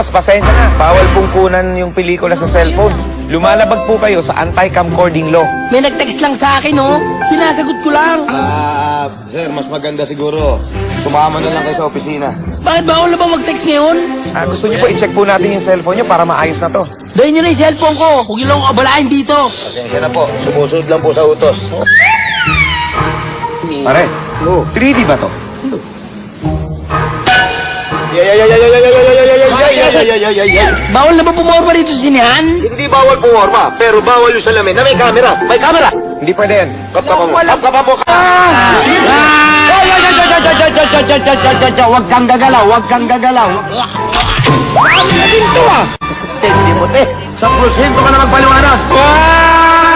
Boss, pasensya na. Bawal pong kunan yung pelikula sa cellphone. Lumalabag po kayo sa anti-camcording law. May nag-text lang sa akin, oh. Sinasagot ko lang. Sir, mas maganda siguro. Sumama na lang kayo sa opisina. Bakit bawal na ba mag-text ngayon? Gusto niyo po i-check po natin yung cellphone niyo para maayos na to. Dahin nyo na yung cellphone ko. Huwag nyo lang akong abalain dito. Pasensya na po. Sumusunod lang po sa utos. Pare, 3D ba to? Bawal na ba pumorma rito sa sinihan? Hindi bawal po, Orma. Pero bawal yung salamin na may camera. May camera! Hindi pwede yan. Kapkapa mo. Kapkapa mo. Huwag kang gagalaw. Huwag kang gagalaw. Camera din to, ah. Hindi mo, te. Sa prosyento ka na magpaliwanag.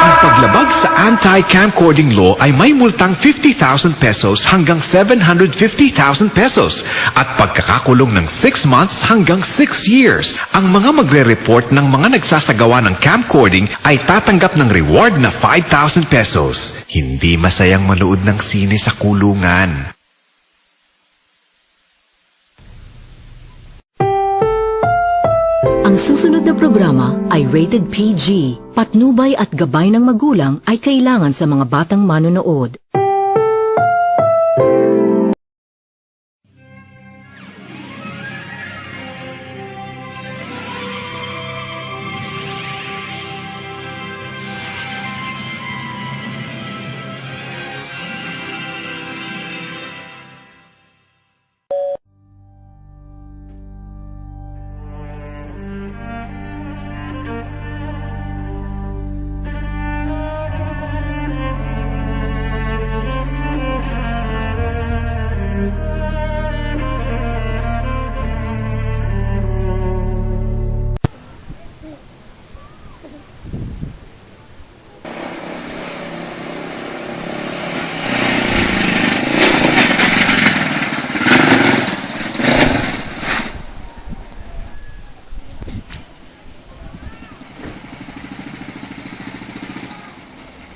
Ang paglabag sa anti-camcording law ay may multang 50,000 pesos hanggang 750,000 pesos at pagkakakulong ng 6 months hanggang 6 years. Ang mga magre-report ng mga nagsasagawa ng camcording ay tatanggap ng reward na 5,000 pesos. Hindi masayang manood ng sine sa kulungan. Ang susunod na programa ay rated PG. Patnubay at gabay ng magulang ay kailangan sa mga batang manonood.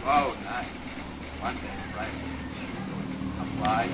Wow, nice. One day, right? Apply.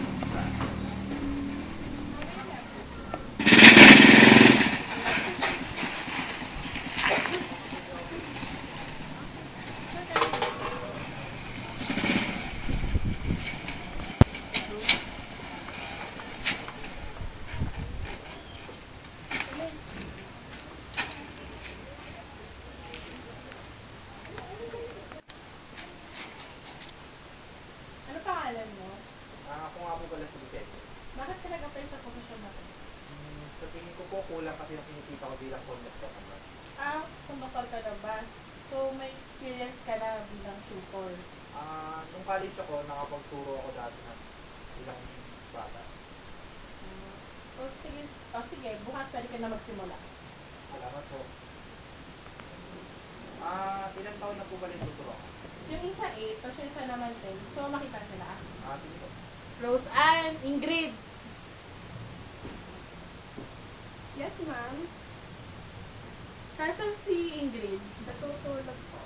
Ano pangalan mo? Ako nga po pala si Vicente. Bakit ka nag-apply sa posisyon na to? Sa tingin ko po, kulang kasi yung kinikita ko bilang conductor naman. Konduktor ka na ba? So, may experience ka na bilang tutor. Nung college ako, nakapagturo ako dati ng ilang bata. Sige, bukas pwede ka na magsimula. Salamat po. Ilang taon na po ba nagtuturo ako? Yung isa 8, tapos yung isa naman 10. So, makita sila. Sige po. Rose Ann, Ingrid. Yes, ma'am. Kaso si Ingrid, natutulog po.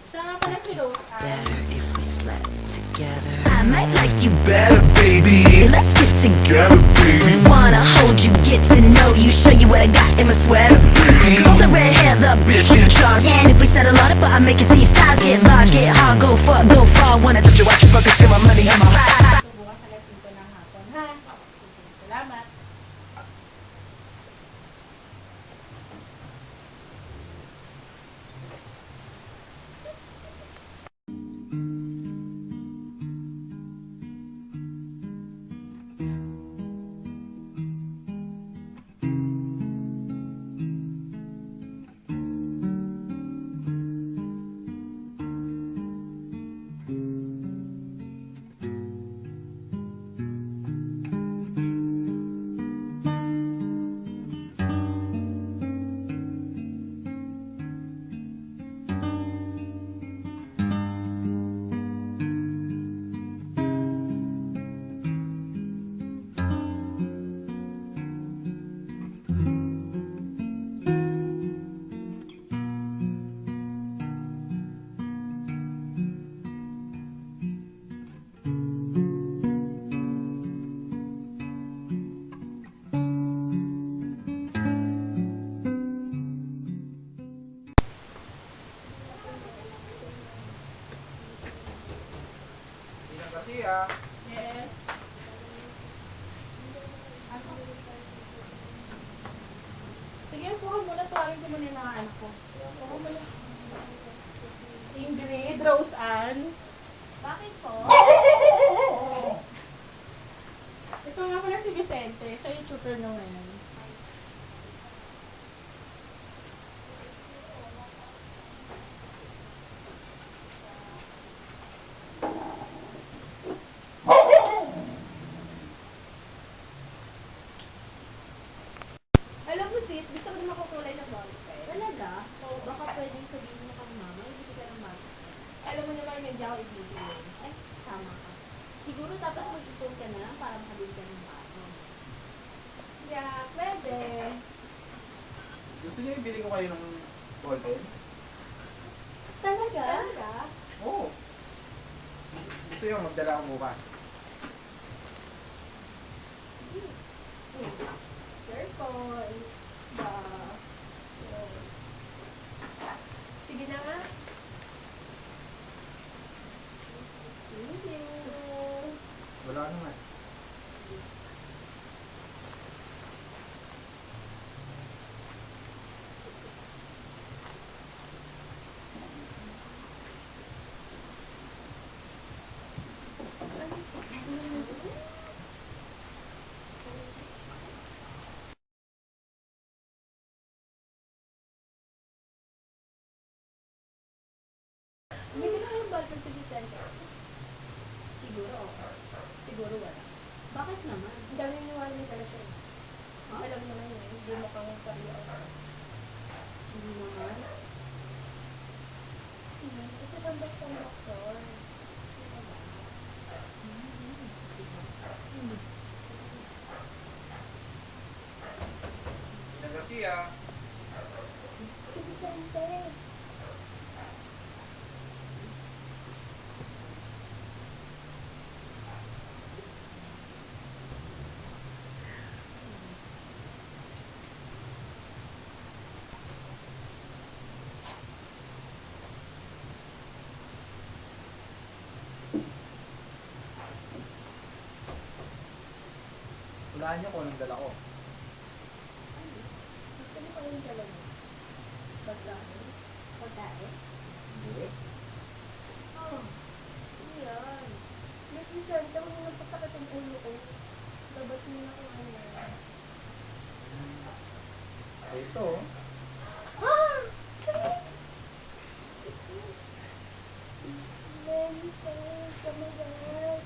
Siya nga pala si Rose Ann. If we slept together, I might like you better, baby. Let's get together, baby. Wanna hold you, get to know you, show you what I got in my sweater, baby. Hold the red hair, the bitch in charge. And if we settle on it, but I make it see style, get large, get hard, go far. Wanna touch you, watch you, fucking see my money and my pride. So, bukas alas 5 ng hapon, ha? Salamat. Garcia. Yes. Sige, puha muna. Tuwagin ko muna yung mga anak ko. Puha muna. Ingrid, Rose Ann. Bakit po? Ito nga pala si Vicente. Siya yung tutor nung ngayon. Alam mo sis, gusto ko na makukulay ng ballpen. Talaga? Baka pwedeng sabihin mo kang mama, hindi ka ng mama. Alam mo naman hindi ako ibibigay. Ay, tama ka. Siguro dapat mag-ipon ka na lang para makabili ka ng baso. Yeah, pwede. Gusto niyo ibili ko kayo ng ballpen? Talaga? Talaga? Oo. Gusto niyo magdala ako bukas. Circle. Sige na nga. Thank you. Wala naman. Hindi ko na yung ballpen si Vicente. Siguro. Siguro wala. Bakit naman? Ang dami niniwala niya talaga siya. Ha? Alam naman yun, hindi mo kang pariyo. Hindi naman. Kasi kang doktor. Ina Garcia. Si Vicente. Hulaan niyo kung anong dala ko. Gusto mo pa yung talaga? Pagkain? Pagkain? Hindi. Oh, ano yan? Miss Vicente, huwag mo nagpasakit ang ulo ko. Labas mo na kung ano yan. Ito. Ah! Many thanks, oh my God.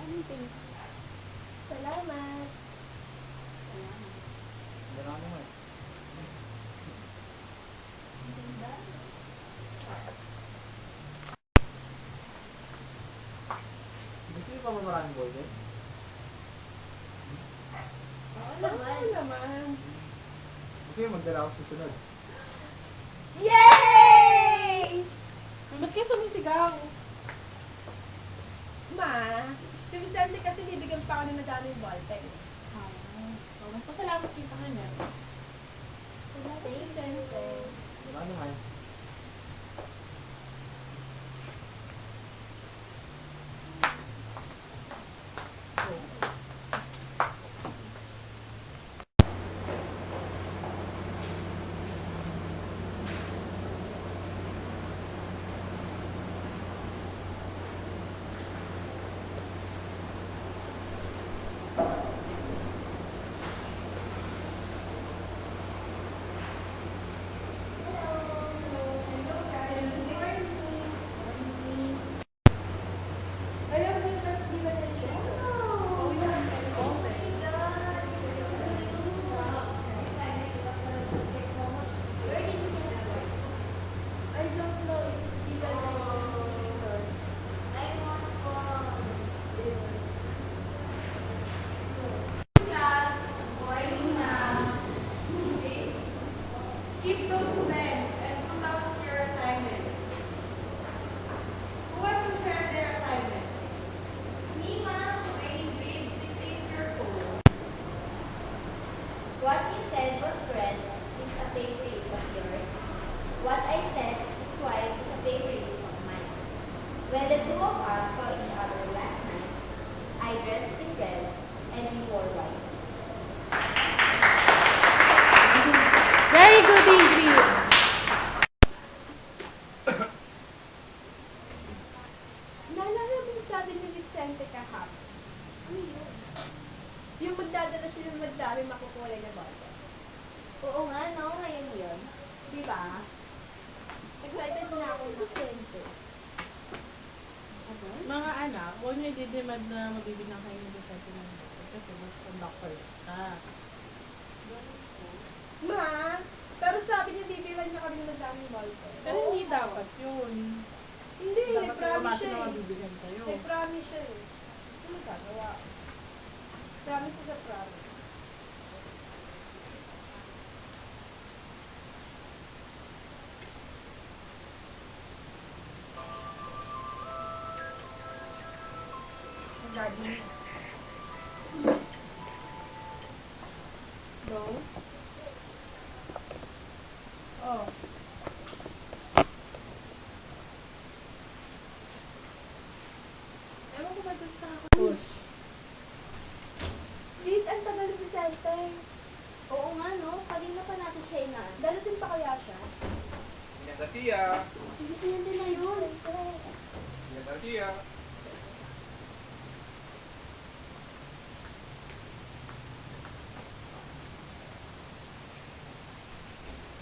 Anything. Salamat. Salamat. Wala naman. Ang ganda. Gusto niyo pa ba maraming ballpen? Oo Naman. naman. Naman. Gusto niyo magdala ako susunod? Yay! Ba't kayo sumisigaw? Ma, si Vicente kasi bibigyan pa kami na dami yung ballpen. So, mas pasalamat din sa kanya. Thank you, Vicente. Wala naman. Keep those pens and put out your assignment. Who wants to share their assignment? Me, ma'am, grade 6 years old. What you said was correct. It's a favorite of yours. What I said is quite a favorite of mine. When the two of us saw each other last night, I dressed in red and he wore white. Very good, Evie. Naalala mo yung sabi ni Vicente kahapon? Ano yun? Yung magdadala siya ng magdami makukulay na bata. Oo nga, no? Ngayon yun. Di ba? Excited na ako ng Vicente. Mga anak, huwag niyo didemand na mabibigyan kayo ng Vicente ng ballpen kasi mas conductor ka. Ma, pero sabi niya bibilan niya kami ng magdaming ballpen. Pero hindi dapat yun. Hindi, Dapat nag-promise siya na eh. mabibigyan kayo. Nag-promise siya eh. Ano magagawa? Promise is a promise. Ang daddy niya. No? Oh. Ewan ko ba dun sa Push. Please, ang tagal ni Vicente. Oo nga, no? Kanina pa natin siya inaan. Dalating pa kaya siya? Yan na siya. Hindi ko yun din na yun. Yan na siya.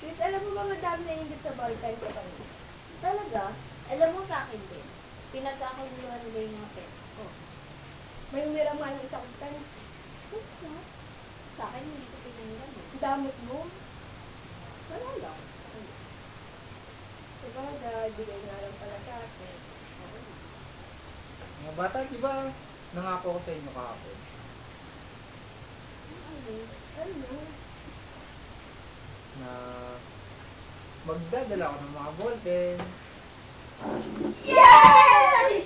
Please, alam mo ba madami na ingit sa ballpen ko kanina? Talaga? Alam mo sa akin din. Pinagkakuluhan nila yung mga pet. Oh. May umiram nga ng isang pen. No? Sa akin, hindi ko pinangilan eh. Ang damot mo. Wala lang. Diba, bigay nga lang pala sa akin. Mga bata, di ba nangako ko sa inyo kahapon? Ano? Na magdadala ako ng mga ballpen. Yay!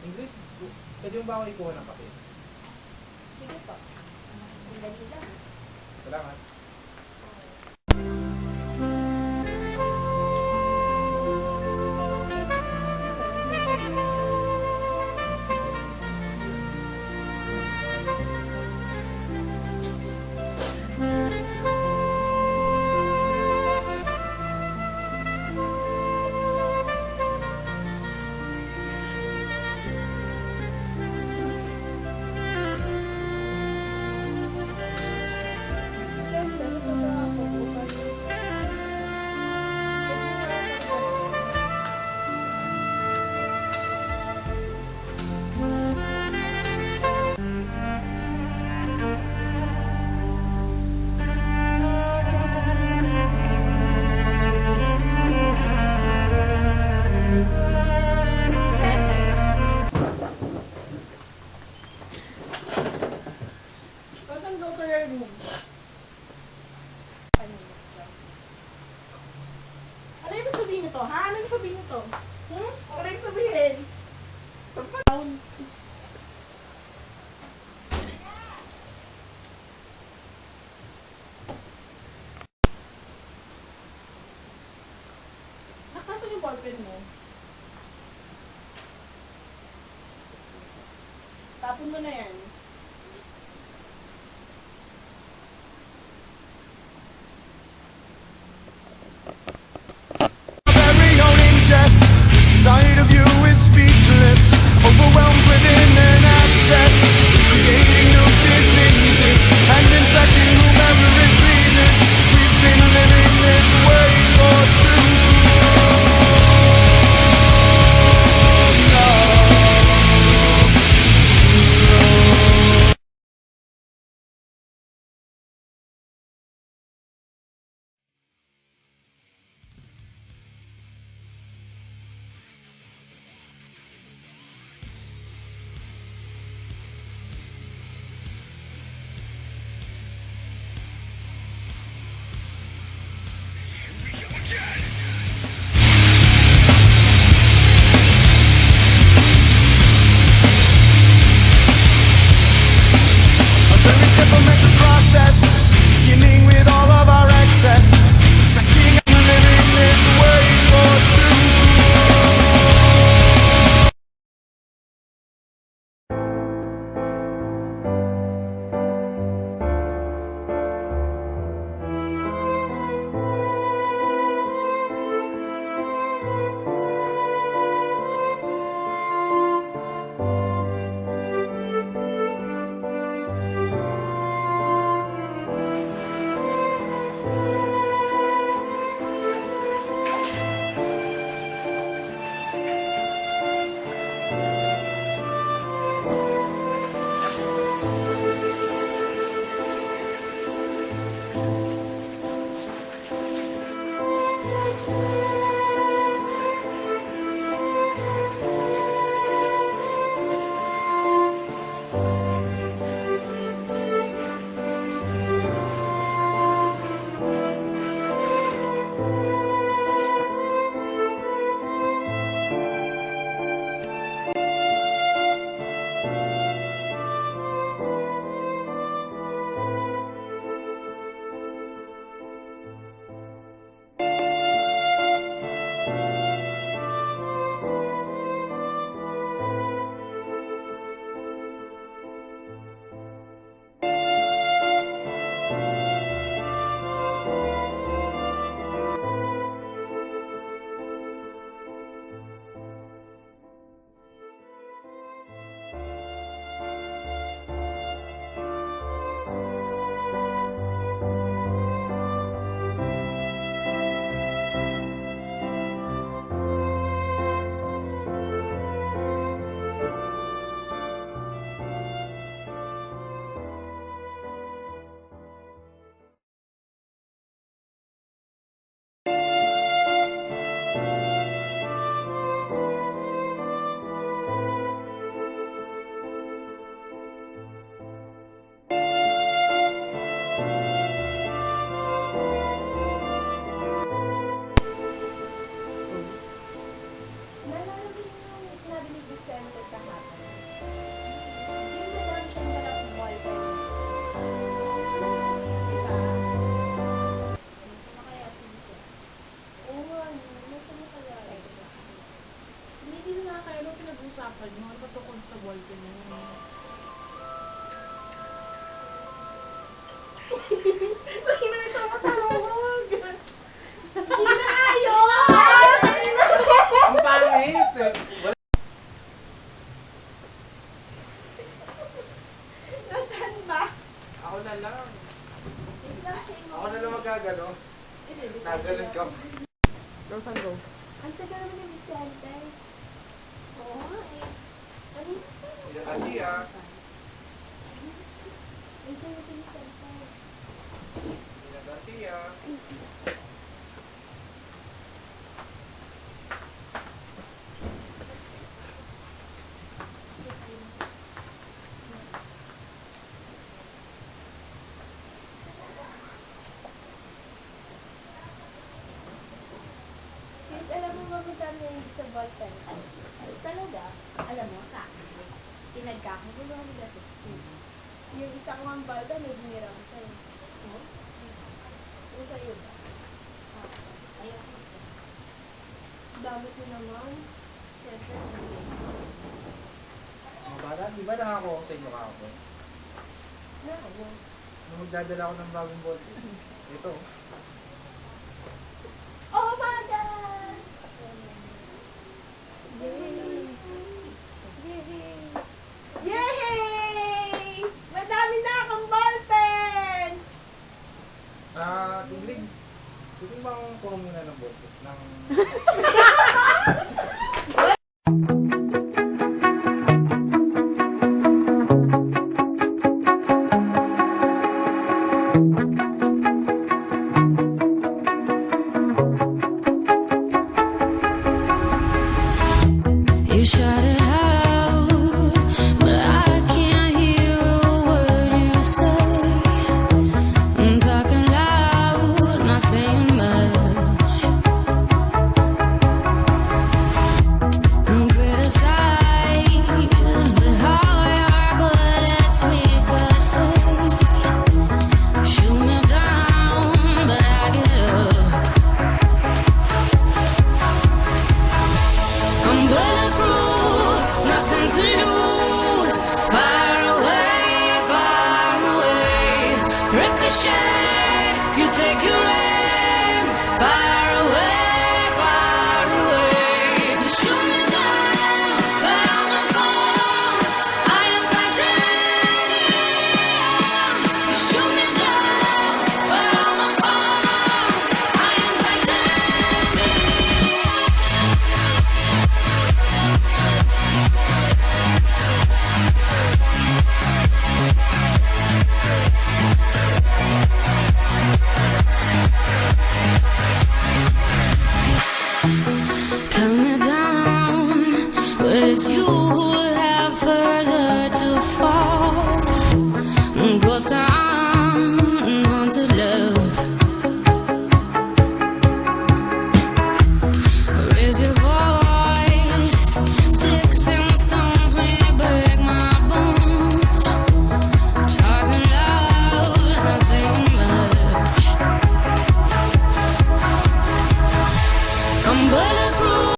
Ingrid, pwede mo ba ako ikuha ng kape? Sige po. Ang dali lang. Salamat. Saan go to your room? Ano yung sabihin nito, ha? Ano yung sabihin nito? Ano yung sabihin? Nakasan yung ballpen mo? Tapon mo na yan. Very own ingest. Sight of you is speechless. Overwhelmed within an abscess. Creating new diseases and infecting whomever is breathing. We've been living this way for too long. usapan nyo? Ano patungkol sa ballpen nyo? Bakit na ito matawag? Inayo! Ang pangit eh. Nasaan ba? Ako na lang. Isang Ako na lang magagano. Nagalan ka. Rosan, go. Ang tagal naman ni Vicente. Oo nga eh. Ano? Hindi kasi ah. Nandiyan na si Vicente. Hindi kasi ah. Sis, alam mo ba magkano yung sa ballpen? Talaga? Alam mo, sa akin. Pinagkakaguluhan nila sa school. Yung isang ang ballpen, may binira ko sa'yo. No? Yung sa'yo ba? Ayoko. Damit mo naman. Siyempre, Mga bata, di ba nakakuha ko sa inyo kahapon? ako. Nung magdadala ako ng bagong bote. Ito. Oh my God! Yay! Yay! Madami na akong ballpen! Tiglig. Pwede bang kuha muna ng bote? Ng... You shout it out, but I can't hear a word you say. I'm talking loud, not saying much. I'm criticized, but how are bullets ricochet? Shoot me down, but I get up. I'm bulletproof, nothing to lose.